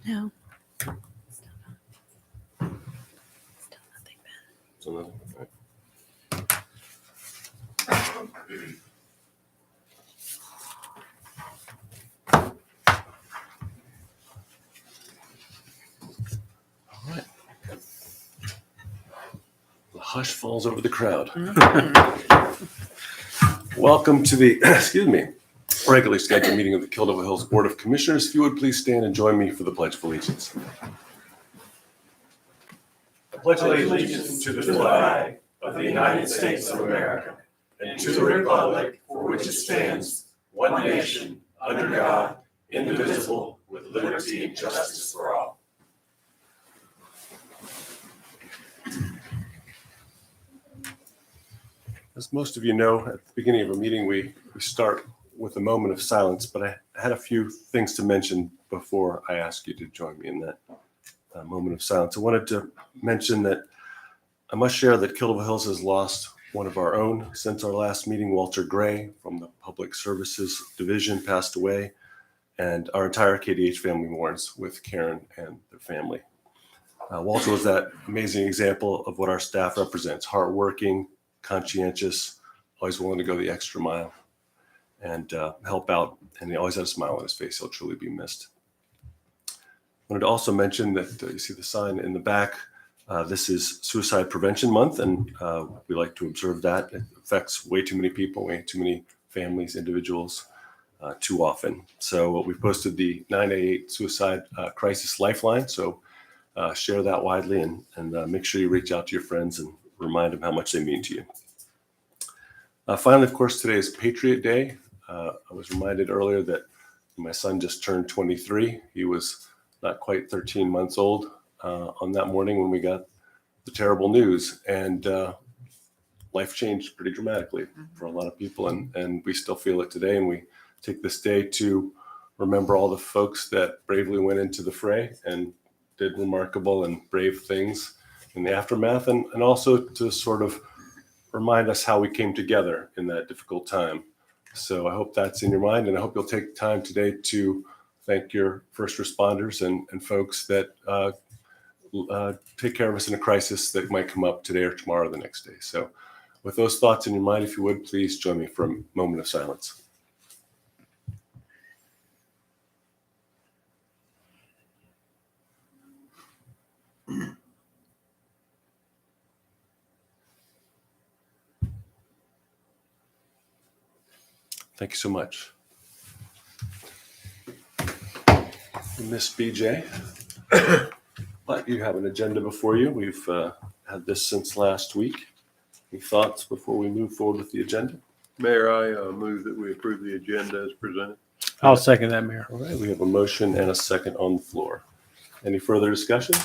No. Still nothing bad. So nothing, right. All right. The hush falls over the crowd. Welcome to the, regularly scheduled meeting of the Kildover Hills Board of Commissioners. If you would please stand and join me for the Pledge of Allegiance. I pledge allegiance to the flag of the United States of America and to the republic for which it stands, one nation, under God, indivisible, with liberty and justice for all. As most of you know, at the beginning of a meeting, we start with a moment of silence, but I had a few things to mention before I ask you to join me in that moment of silence. I wanted to mention that I must share that Kildover Hills has lost one of our own since our last meeting. Walter Gray from the Public Services Division passed away, and our entire KDH family mourns with Karen and their family. Walter was that amazing example of what our staff represents: hardworking, conscientious, always willing to go the extra mile and help out, and he always had a smile on his face. He'll truly be missed. I wanted to also mention that you see the sign in the back. This is Suicide Prevention Month, and we like to observe that. It affects way too many people, way too many families, individuals, too often. So we've posted the 988 Suicide Crisis Lifeline, so share that widely and make sure you reach out to your friends and remind them how much they mean to you. Finally, of course, today is Patriot Day. I was reminded earlier that my son just turned 23. He was not quite 13 months old on that morning when we got the terrible news, and life changed pretty dramatically for a lot of people, and we still feel it today. And we take this day to remember all the folks that bravely went into the fray and did remarkable and brave things in the aftermath, and also to sort of remind us how we came together in that difficult time. So I hope that's in your mind, and I hope you'll take time today to thank your first responders and folks that take care of us in a crisis that might come up today or tomorrow or the next day. So with those thoughts in your mind, if you would, please join me for a moment of silence. Thank you so much. Miss BJ, but you have an agenda before you. We've had this since last week. Any thoughts before we move forward with the agenda? Mayor, I move that we approve the agenda as presented. I'll second that, Mayor. All right, we have a motion and a second on the floor. Any further discussion?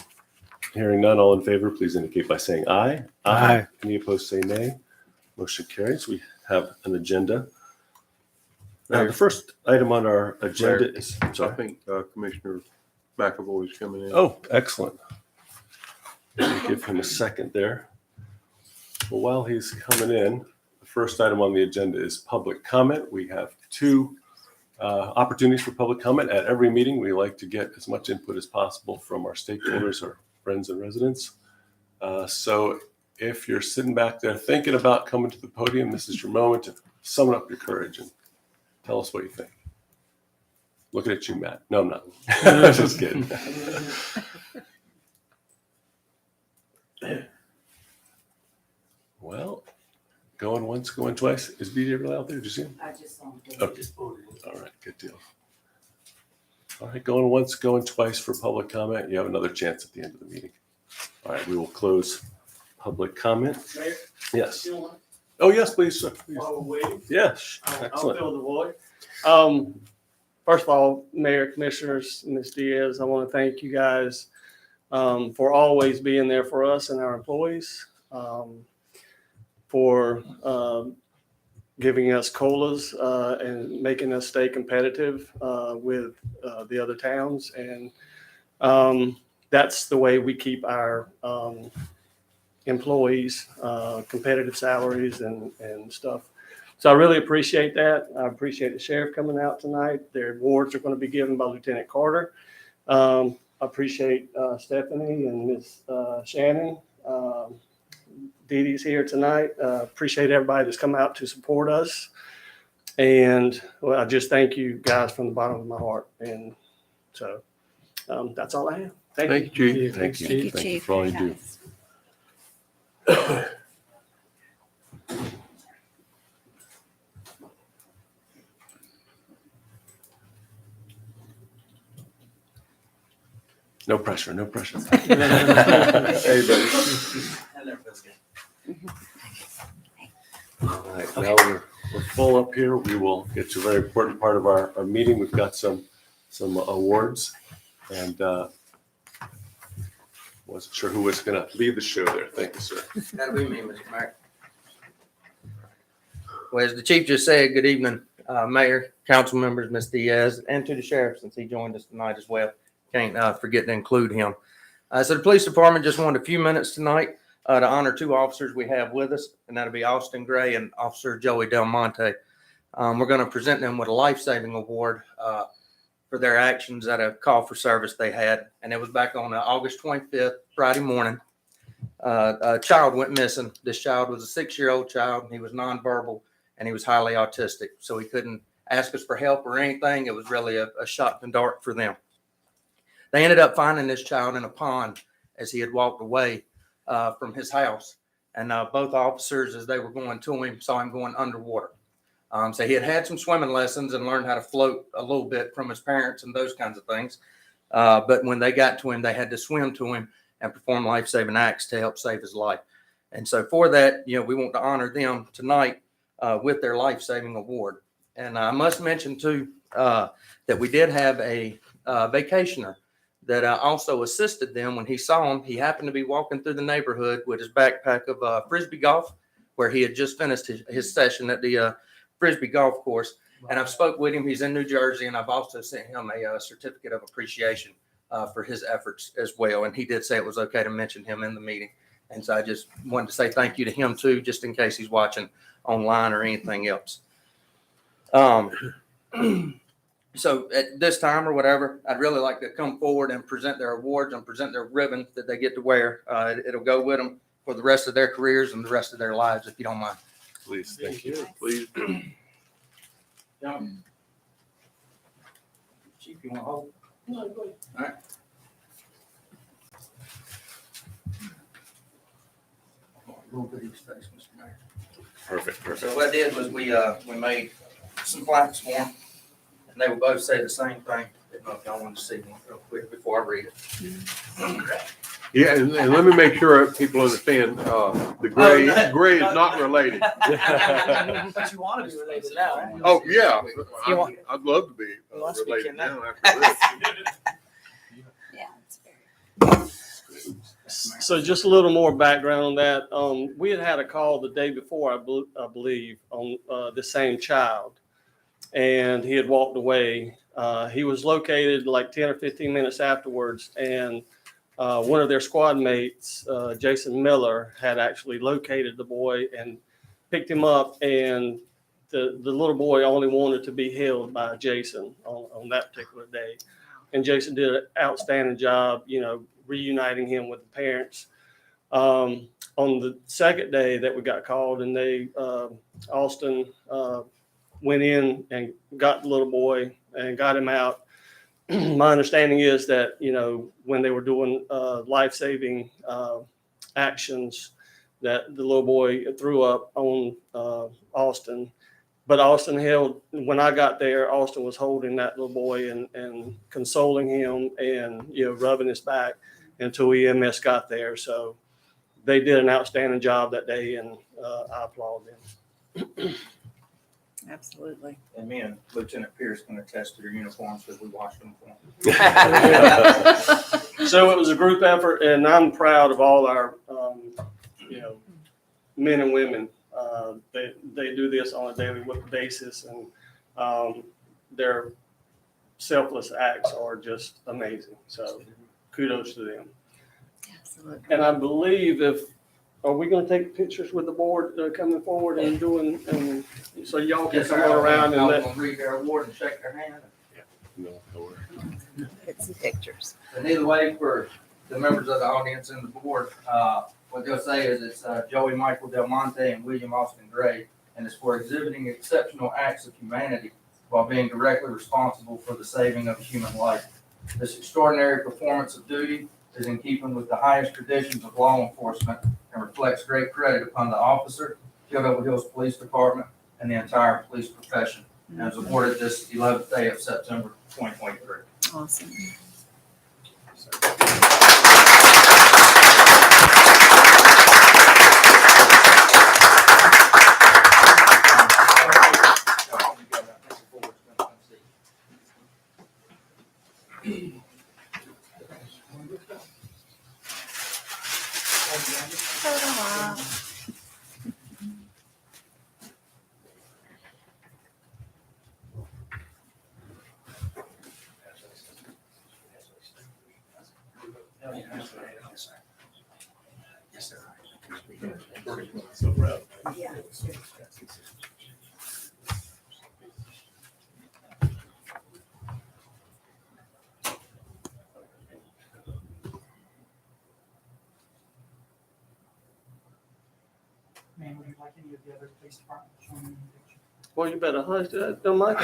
Hearing none, all in favor, please indicate by saying aye. Aye. Any opposed, say nay. Motion carries. We have an agenda. Now, the first item on our agenda is, I think Commissioner McAvoy is coming in. oh, excellent. Give him a second there. Well, while he's coming in, the first item on the agenda is public comment. We have two opportunities for public comment at every meeting. We like to get as much input as possible from our stakeholders, our friends and residents. So if you're sitting back there thinking about coming to the podium, this is your moment to summon up your courage and tell us what you think. Looking at you, Matt. No, I'm not. Just kidding. Well, going once, going twice. Is BJ really out there? Did you see him? I just saw him. Okay. All right, good deal. All right, going once, going twice for public comment. You have another chance at the end of the meeting. All right, we will close public comment. Mayor, Yes. still want, Oh, yes, please, sir. Please. while we're waiting, Yes, I'll excellent. fill the void. First of all, Mayor, Commissioners, Ms. Diaz, I want to thank you guys for always being there for us and our employees, for giving us COLAs and making us stay competitive with the other towns. And that's the way we keep our employees competitive salaries and stuff. So I really appreciate that. I appreciate the sheriff coming out tonight. Their awards are going to be given by Lieutenant Carter. appreciate Stephanie and Miss Shannon. Dee Dee's here tonight. Appreciate everybody that's come out to support us. And well, I just thank you guys from the bottom of my heart. And so that's all I have. Thank you. Thank you, Chief. Thank you. Thank you, Thank you Chief. for all you do. Yes. No pressure, no pressure. Hey, buddy. All right, now we're full up here. We will get to a very important part of our meeting. We've got some awards, and wasn't sure who was going to lead the show there. Thank you, sir. That'll be me, Mr. Mayor. Well, as the chief just said, good evening, Mayor, council members, Ms. Diaz, and to the sheriff, since he joined us tonight as well. Can't forget to include him. So the police department just wanted a few minutes tonight to honor two officers we have with us, and that'll be Austin Gray and Officer Joey Del Monte. We're going to present them with a life-saving award for their actions at a call for service they had. And it was back on August 25th, Friday morning. A child went missing. This child was a 6-year-old child. He was nonverbal and he was highly autistic. So he couldn't ask us for help or anything. It was really a shot in the dark for them. They ended up finding this child in a pond as he had walked away from his house. And both officers, as they were going to him, saw him going underwater. So he had some swimming lessons and learned how to float a little bit from his parents and those kinds of things. But when they got to him, they had to swim to him and perform life-saving acts to help save his life. And so for that, we want to honor them tonight with their life-saving award. And I must mention too that we did have a vacationer that also assisted them. When he saw him, he happened to be walking through the neighborhood with his backpack of Frisbee golf, where he had just finished his session at the Frisbee golf course. And I've spoke with him. He's in New Jersey, and I've also sent him a certificate of appreciation for his efforts as well. And he did say it was okay to mention him in the meeting. And so I just wanted to say thank you to him too, just in case he's watching online or anything else. So at this time or whatever, I'd really like to come forward and present their awards and present their ribbon that they get to wear. It'll go with them for the rest of their careers and the rest of their lives, if you don't mind. Please, thank you. Please. Chief, you want to hold? No, go ahead. All right. We'll put his face, Mr. Mayor. Perfect, So perfect. what I did was we made some plaques for them, and they would both say the same thing. I don't know if y'all want to see one real quick before I read it. Yeah, and let me make sure people understand, the gray is not related. But you want to be related now. Oh, yeah. You want- I'd love to be You want to speak related in that? now after this. Yeah, it's very. So just a little more background on that. We had a call the day before, I believe, on the same child, and he had walked away. He was located like 10 or 15 minutes afterwards, and one of their squad mates, Jason Miller, had actually located the boy and picked him up, and the little boy only wanted to be held by Jason on that particular day. And Jason did an outstanding job, reuniting him with the parents. On the second day that we got called, and Austin went in and got the little boy and got him out. My understanding is that, when they were doing life-saving actions, that the little boy threw up on Austin. But Austin when I got there, Austin was holding that little boy and consoling him and, rubbing his back until EMS got there. So they did an outstanding job that day, and I applaud them. Absolutely. And me and Lieutenant Pierce can attest to their uniforms because we washed them for them. So it was a group effort, and I'm proud of all our, men and women. They do this on a daily basis, and their selfless acts are just amazing. So kudos to them. Absolutely. And I believe are we going to take pictures with the board coming forward and doing, and so y'all can Yes, come sir. on around and Y'all let. gonna read their award and shake their hand. No, no worries. Get some pictures. And either way, for the members of the audience and the board, what they'll say is it's Joey Michael Del Monte and William Austin Gray, and it's for exhibiting exceptional acts of humanity while being directly responsible for the saving of a human life. This extraordinary performance of duty is in keeping with the highest traditions of law enforcement and reflects great credit upon the officer, Kildover Hills Police Department, and the entire police profession, and is awarded this 11th day of September 2023. Awesome. So proud. Man, would you like any of the other police departments showing you the picture? Well, you better hush that, don't mind.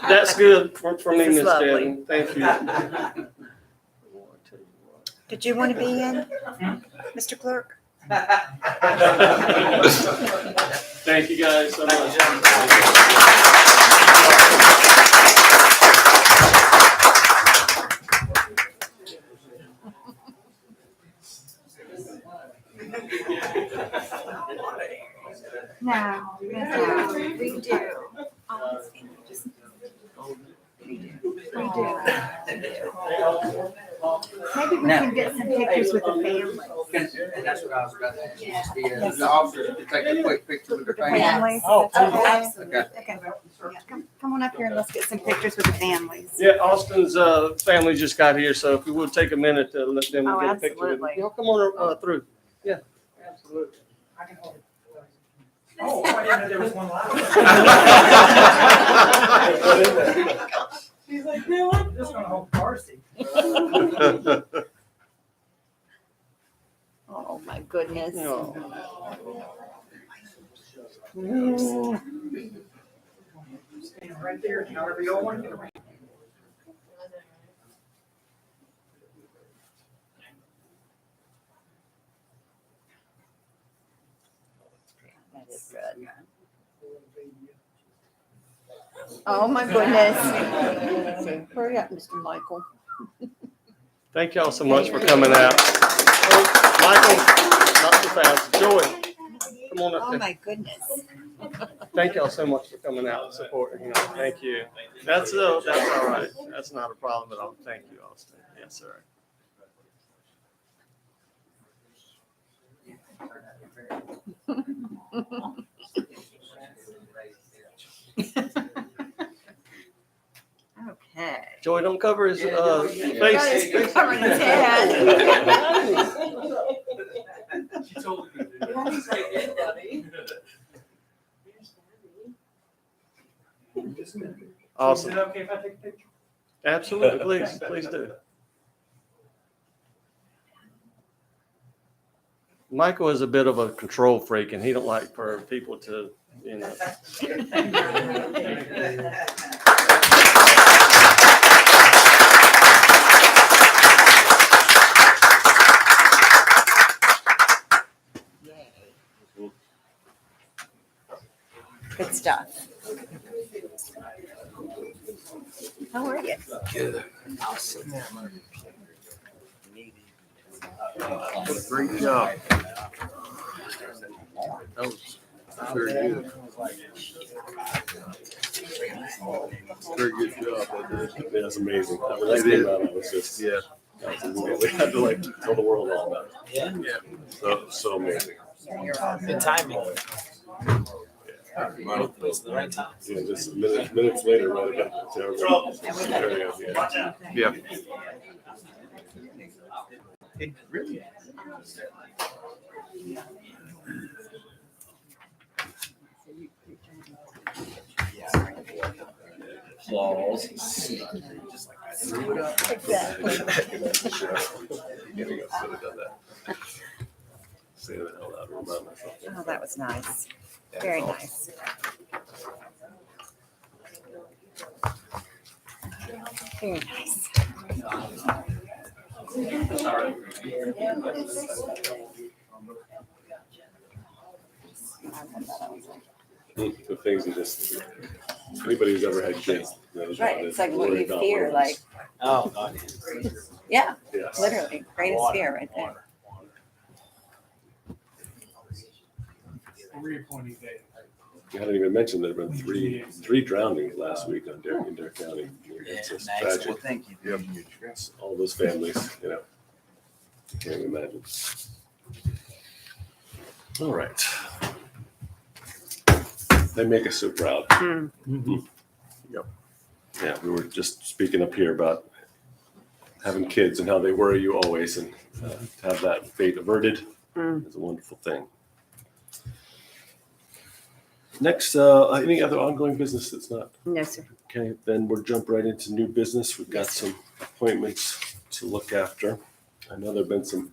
That's good for me, This is Miss lovely. Devon. Thank you. Did you want to be in, Mr. Clerk? Thank you guys so much. No, we do. Maybe we can get some pictures with the family. And that's what I was about to ask. The officers can take a quick picture with their family. Families. Oh, Okay. Okay. Okay. Yeah, come on up here and let's get some pictures with the families. Yeah, Austin's family just got here, so if we would take a minute to let them Oh, get a picture. with absolutely. Y'all come on through. Yeah, absolutely. I can hold it. Oh, I didn't know there was one left. He's like, no, I'm just gonna hold Darcy. Oh, my goodness. Oh. Stand right there, however you all want to get around. That is good. Oh, my goodness. Hurry up, Mr. Michael. Thank y'all so much for coming out. Oh, Michael, not too fast. Joy, come on up Oh, there. my goodness. Thank y'all so much for coming out and supporting. You know, thank you. That's all right. That's not a problem at all. Thank you, Austin. Yes, sir. Okay. Joy, don't cover his face. He's covering his head. She told me. Awesome. Is it okay if I take a picture? Absolutely. Please do. Michael is a bit of a control freak and he don't like for people to, you know. Good stuff. How are you? Great job. That was very good. Very good job. That's amazing. I mean, that's the amount I was just, Yeah. we had to like tell the world all about it. Yeah. So amazing. Good timing. Both places at the right time. Yeah, just minutes later, right about to everybody. Yeah. It really. applause. Exactly. Getting us to have done that. Say that out loud, remind myself. Oh, that was nice. Very nice. Very nice. The things that just, anybody who's ever had kids knows. Right, it's like what you fear, like, Oh, God. yeah, Yes. literally, greatest fear right there. Reappointing Dave. You hadn't even mentioned there have been three drownings last week in Dare County. It's just tragic. Thank you. All those families, you know. You can't even imagine. All right. They make us so proud. Yep. Yeah, we were just speaking up here about having kids and how they worry you always, and to have that fate averted is a wonderful thing. Next, any other ongoing business that's not? No, sir. Okay, then we'll jump right into new business. We've got some appointments to look after. I know there've been some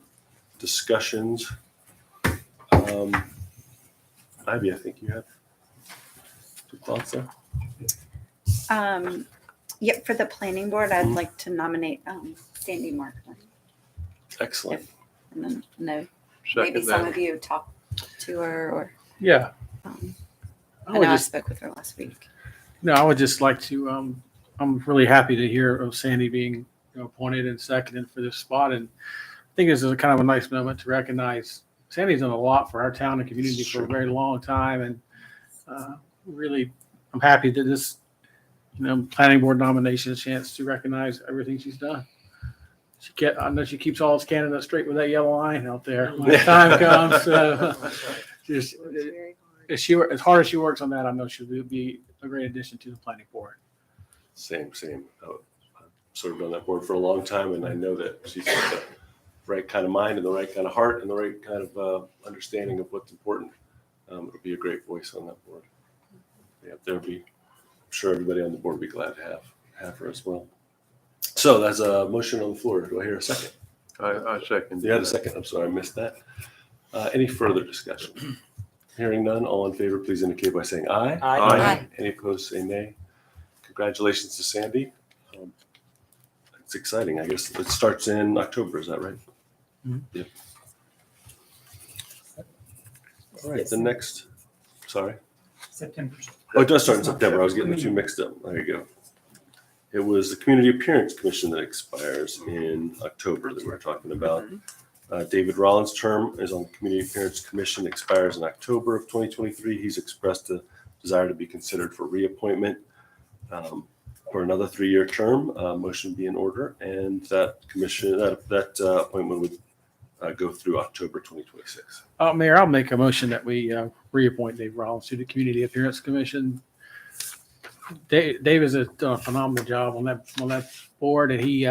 discussions. Ivy, I think you have some thoughts there. Yep, for the planning board, I'd like to nominate Sandy Markman. Excellent. And then, no, Second maybe some that. of you talked to her or, Yeah. I I know would I just, spoke with her last week. no, I would just like to, I'm really happy to hear of Sandy being appointed and seconded for this spot. And I think this is a kind of a nice moment to recognize Sandy's done a lot for our town and community for a very long time. And really, I'm happy that this, planning board nomination is a chance to recognize everything she's done. I know she keeps all those candidates straight with that yellow line out there when the time comes. So just, as hard as she works on that, I know she'll be a great addition to the planning board. Same. I've served on that board for a long time, and I know that she's got the right kind of mind and the right kind of heart and the right kind of understanding of what's important. It'll be a great voice on that board. Yeah, I'm sure everybody on the board will be glad to have her as well. So that's a motion on the floor. Do I hear a second? I second. You had a second. I'm sorry, I missed that. Any further discussion? Hearing none, all in favor, please indicate by saying aye. Aye. Any opposed, say nay. Congratulations to Sandy. It's exciting. I guess it starts in October. Is that right? Mhm. Yep. All right, the next, sorry. September. Oh, it does start in September. I was getting the two mixed up. There you go. It was the Community Appearance Commission that expires in October that we're talking about. David Rollins' term is on the Community Appearance Commission, expires in October of 2023. He's expressed a desire to be considered for reappointment for another 3-year term. Motion be in order, and that appointment would go through October 2026. Mayor, I'll make a motion that we reappoint Dave Rollins to the Community Appearance Commission. Dave has done a phenomenal job on that board, and he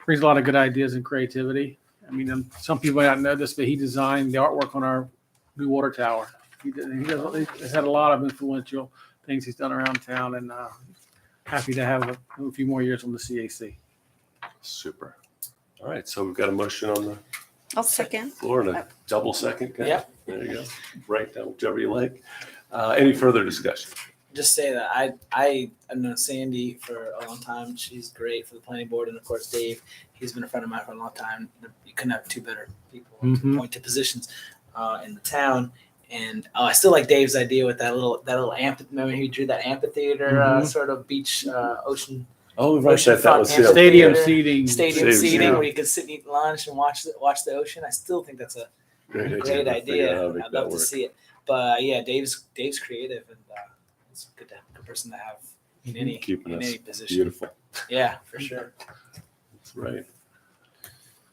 brings a lot of good ideas and creativity. I mean, some people might not know this, but he designed the artwork on our new water tower. He's had a lot of influential things he's done around town, and happy to have a few more years on the CAC. Super. All right, so we've got a motion on the I'll second. floor and a double second. Kat. Yep. There you go. Write down whichever you like. Any further discussion? Just say that I've known Sandy for a long time. She's great for the planning board, and of course Dave. He's been a friend of mine for a long time. You couldn't have two better people to point to positions in the town. And I still like Dave's idea with that little amphitheater. Remember he drew that amphitheater sort of beach ocean Oh, right. That was Oceanfront him. Stadium Theater. seating. stadium Saves, seating yeah. where you could sit and eat lunch and watch the ocean. I still think that's a Great great We'll figure idea. out how to make I'd that love to work. see it. But yeah, Dave's creative, and it's a good person to have in any Keeping us any position. beautiful. Yeah, for sure. That's right.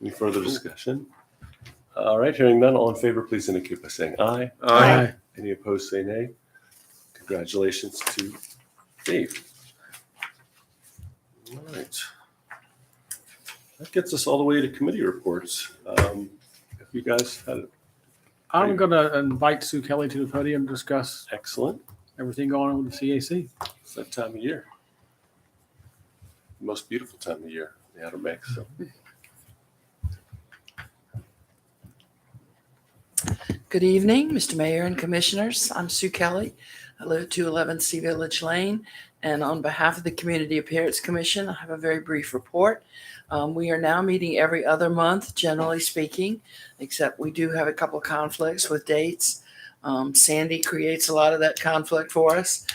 Any further discussion? All right, hearing none, all in favor, please indicate by saying aye. Aye. Any opposed, say nay. Congratulations to Dave. All right. That gets us all the way to committee reports. If you guys had it, I'm going to invite Sue Kelly to the podium to discuss excellent. everything going on with the CAC. It's that time of year. the most beautiful time of year, the Outer Banks. So Good evening, Mr. Mayor and Commissioners. I'm Sue Kelly. I live at 211 Sea Village Lane. And on behalf of the Community Appearance Commission, I have a very brief report. We are now meeting every other month, generally speaking, except we do have a couple of conflicts with dates. Sandy creates a lot of that conflict for us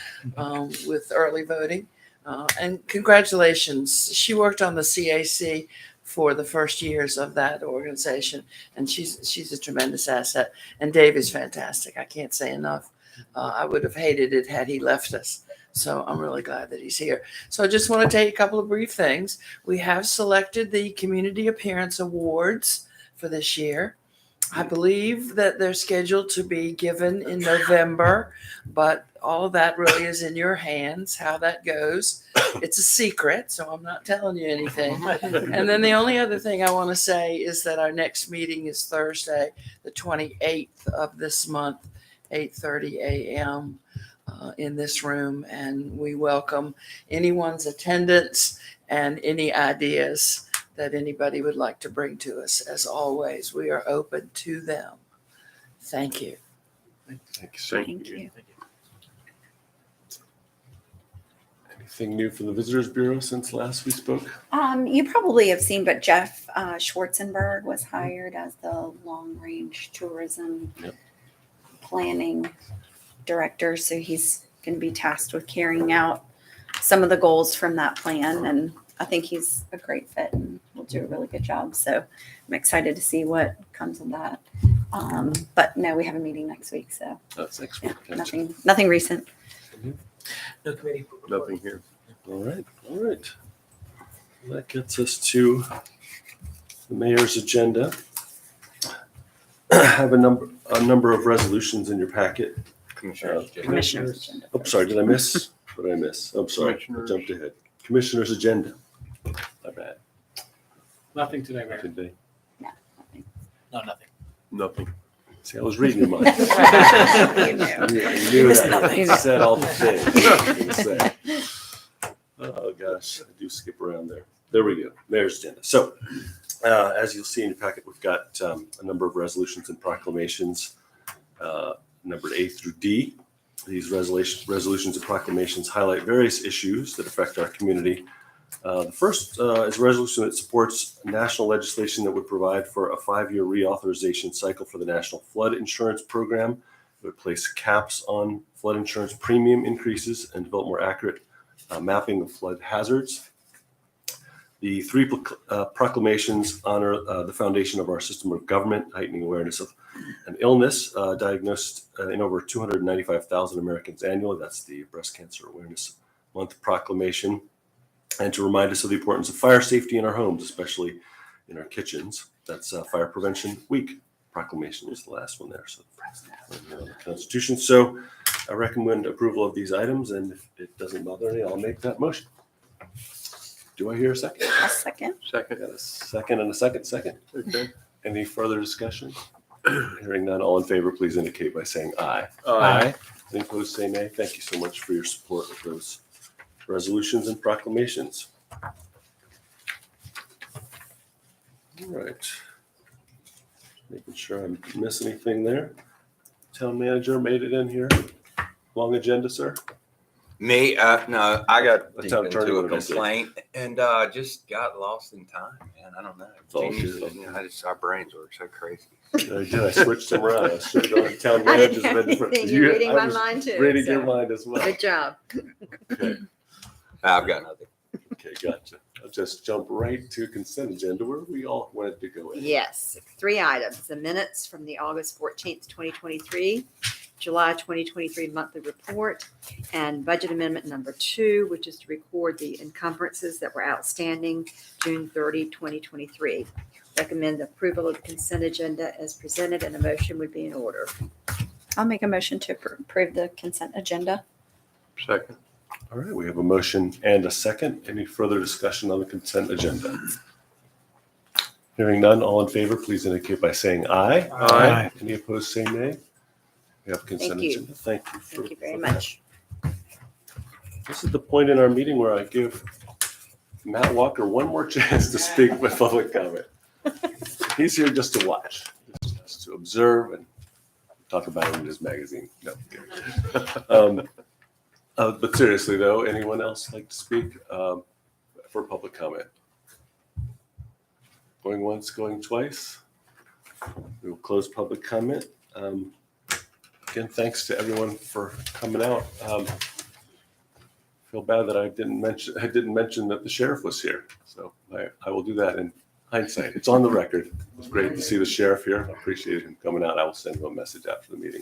with early voting. And congratulations. She worked on the CAC for the first years of that organization, and she's a tremendous asset. And Dave is fantastic. I can't say enough. I would have hated it had he left us. So I'm really glad that he's here. So I just want to tell you a couple of brief things. We have selected the Community Appearance Awards for this year. I believe that they're scheduled to be given in November, but all of that really is in your hands, how that goes. It's a secret, so I'm not telling you anything. And then the only other thing I want to say is that our next meeting is Thursday, the 28th of this month, 8:30 a.m. In this room, and we welcome anyone's attendance and any ideas that anybody would like to bring to us. As always, we are open to them. Thank you. thank you, sir. Thank you. Anything new from the Visitors Bureau since last we spoke? You probably have seen, but Jeff Schwarzenberg was hired as the long-range tourism Yep. planning director. So he's going to be tasked with carrying out some of the goals from that plan. And I think he's a great fit and will do a really good job. So I'm excited to see what comes of that. But no, we have a meeting next week. So That's next yeah, week. Gotcha. nothing recent. No committee report. Nothing here. All right. Well, that gets us to the mayor's agenda. I have a number of resolutions in your packet. Commissioner's agenda. Oh, sorry, did I miss? What did I miss? I'm sorry, I Commissioners. jumped ahead. Commissioner's agenda. My bad. Nothing today, Mayor. Today. No, nothing. Nothing. See, I was reading your mind. You know. I knew that. I said all the things I was gonna say. Oh, gosh, I do skip around there. There we go. Mayor's agenda. So, as you'll see in your packet, we've got a number of resolutions and proclamations, numbered A through D. These resolutions and proclamations highlight various issues that affect our community. The first is a resolution that supports national legislation that would provide for a 5-year reauthorization cycle for the National Flood Insurance Program. It would place caps on flood insurance premium increases and develop more accurate mapping of flood hazards. The three proclamations honor the foundation of our system of government, heightening awareness of an illness diagnosed in over 295,000 Americans annually. That's the Breast Cancer Awareness Month proclamation. And to remind us of the importance of fire safety in our homes, especially in our kitchens. That's Fire Prevention Week proclamation was the last one there. So on the Constitution. So I recommend approval of these items, and if it doesn't bother any, I'll make that motion. Do I hear a second? A second. I got a second and a second. Okay. Any further discussion? Hearing none, all in favor, please indicate by saying aye. Any opposed, say nay. Thank you so much for your support of those resolutions and proclamations. All right. Making sure I didn't miss anything there. Town manager made it in here. Long agenda, sir? Me? No, I got The deep town attorney into a would have said. complaint and just got lost in time, man. I don't know. It's all Things, good. you know, our brains work so crazy. I did. I switched them around. I should have gone to town managers. You're reading my I was mind too. reading your so mind as well. Good job. Okay. I've got nothing. Okay, gotcha. I'll just jump right to consent agenda where we all wanted to go in. Yes, 3 items. The minutes from the August 14th, 2023, July 2023 monthly report, and budget amendment number 2, which is to record the encumbrances that were outstanding June 30, 2023. Recommend approval of the consent agenda as presented, and a motion would be in order. I'll make a motion to approve the consent agenda. Second. All right, we have a motion and a second. Any further discussion on the consent agenda? Hearing none, all in favor, please indicate by saying aye. Aye. Any opposed, say nay. We have consent Thank you. agenda. Thank you. Thank you very for that. much. This is the point in our meeting where I give Matt Walker one more chance to speak with public comment. He's here just to watch, just to observe and talk about it in his magazine. No, I'm kidding. But seriously though, anyone else like to speak for public comment? Going once, going twice. We will close public comment. Again, thanks to everyone for coming out. Feel bad that I didn't mention that the sheriff was here. So I will do that in hindsight. It's on the record. It was great to see the sheriff here. I appreciate him coming out. I will send him a message after the meeting.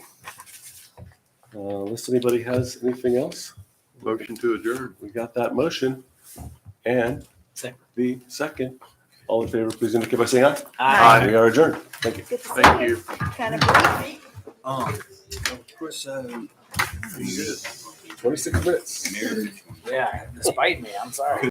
Unless anybody has anything else, Motion to adjourn. we got that motion and Second. the second. All in favor, please indicate by saying aye. Aye. We are adjourned. Thank you. Thank you. Kind of briefy. Of course, 26 minutes. Yeah, despite me, I'm sorry.